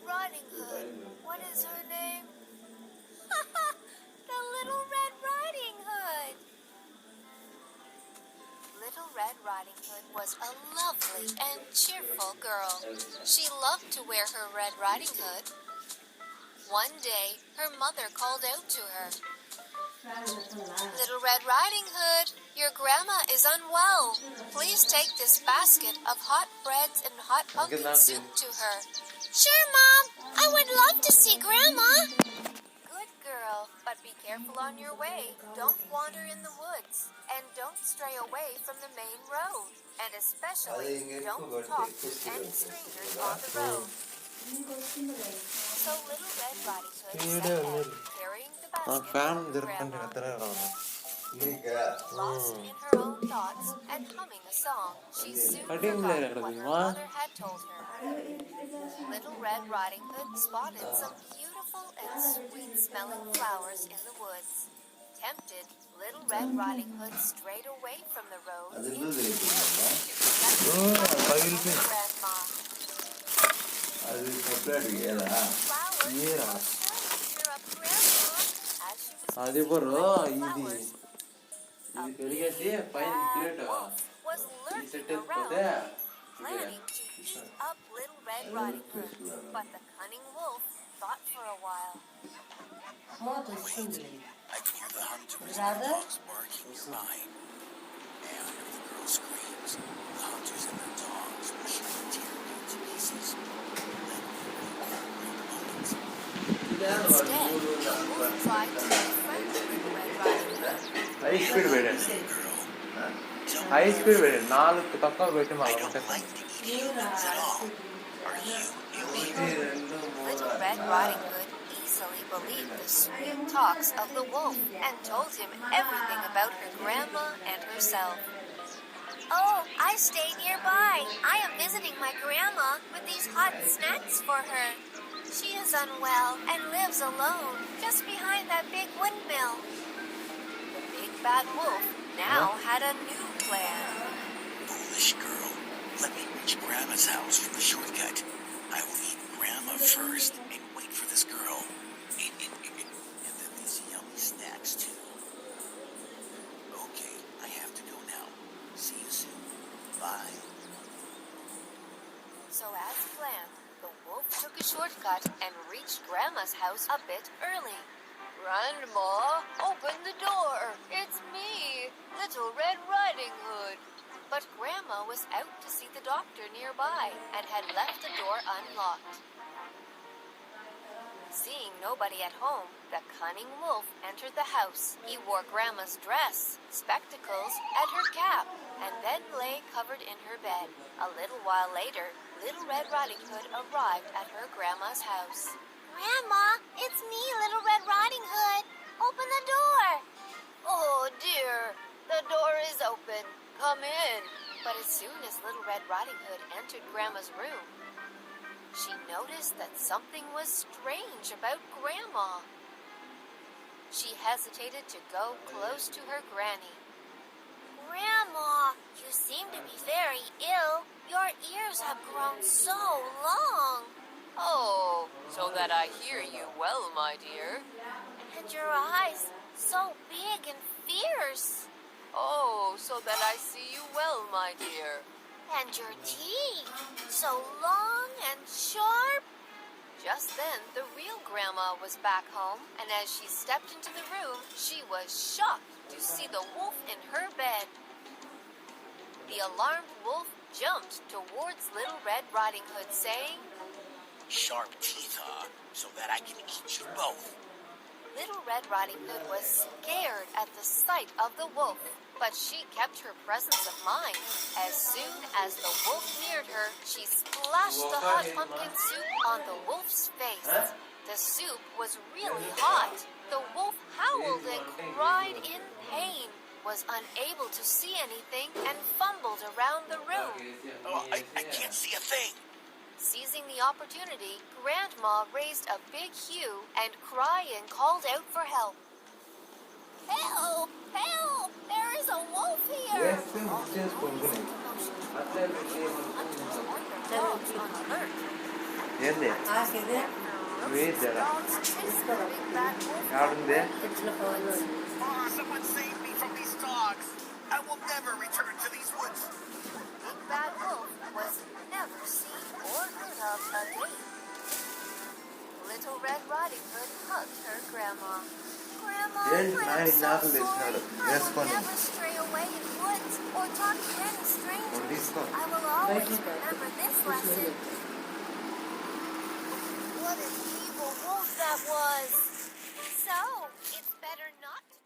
Riding Hood. What is her name? The Little Red Riding Hood. Little Red Riding Hood was a lovely and cheerful girl. She loved to wear her red riding hood. One day, her mother called out to her. Little Red Riding Hood, your grandma is unwell. Please take this basket of hot breads and hot pumpkin soup to her. Sure, Mom. I would love to see Grandma. Good girl, but be careful on your way. Don't wander in the woods, and don't stray away from the main road. And especially, don't talk to any strangers on the road. So Little Red Riding Hood set ahead, carrying the basket of Grandma. Lost in her own thoughts and humming a song, she soon forgot what her mother had told her. Little Red Riding Hood spotted some beautiful and sweet-smelling flowers in the woods. Tempted, Little Red Riding Hood strayed away from the road into the woods to connect with Grandma. Flowers were sure to cheer up Grandma as she was flowers. A big bad wolf was lurking around, planning to eat up Little Red Riding Hood. But the cunning wolf thought for a while. Wait, I can hear the hunters and their dogs barking nearby. And if the girl screams, the hunters and their dogs will sure to tear me to pieces. Instead, the wolf tried to befriend Little Red Riding Hood. High speed waited. High speed waited. 4 పక్కన పెట్టి I don't like to eat humans at all. Are you illegal? Little Red Riding Hood easily believed the sweet talks of the wolf and told him everything about her grandma and herself. Oh, I stay nearby. I am visiting my grandma with these hot snacks for her. She is unwell and lives alone just behind that big windmill. The big bad wolf now had a new plan. Foolish girl. Let me reach Grandma's house from the shortcut. I will eat Grandma first and wait for this girl. And then these yummy snacks too. Okay, I have to go now. See you soon. Bye. So as planned, the wolf took a shortcut and reached Grandma's house a bit early. Grandma, open the door. It's me, Little Red Riding Hood. But Grandma was out to see the doctor nearby and had left the door unlocked. Seeing nobody at home, the cunning wolf entered the house. He wore Grandma's dress, spectacles, and her cap, and then lay covered in her bed. A little while later, Little Red Riding Hood arrived at her Grandma's house. Grandma, it's me, Little Red Riding Hood. Open the door. Oh, dear. The door is open. Come in. But as soon as Little Red Riding Hood entered Grandma's room, she noticed that something was strange about Grandma. She hesitated to go close to her granny. Grandma, you seem to be very ill. Your ears have grown so long. Oh, so that I hear you well, my dear. And your eyes so big and fierce. Oh, so that I see you well, my dear. And your teeth, so long and sharp. Just then, the real Grandma was back home, and as she stepped into the room, she was shocked to see the wolf in her bed. The alarmed wolf jumped towards Little Red Riding Hood, saying, Sharp teeth, huh? So that I can eat you both. Little Red Riding Hood was scared at the sight of the wolf, but she kept her presence of mind. As soon as the wolf neared her, she splashed the hot pumpkin soup on the wolf's face. The soup was really hot. The wolf howled and cried in pain, was unable to see anything, and fumbled around the room. Oh, I can't see a thing. Seizing the opportunity, Grandma raised a big hue and crying called out for help. Help! Help! There is a wolf here! All the noise and commotion kept hunters on their dogs on alert. ఏంది ఆకిదే వేద్దారా Dogs chased the big bad wolf యాడుంది away into the woods. Someone save me from these dogs. I will never return to these woods. Big bad wolf was never seen or heard of again. Little Red Riding Hood hugged her grandma. Grandma, ఏంటి I am నాయన so నాకు sorry. తెచ్చినాడు I will వేసుకొని never stray away in woods or talk to any strangers. తీసుకో I will always remember this lesson. What an evil wolf that was. So, it's better not to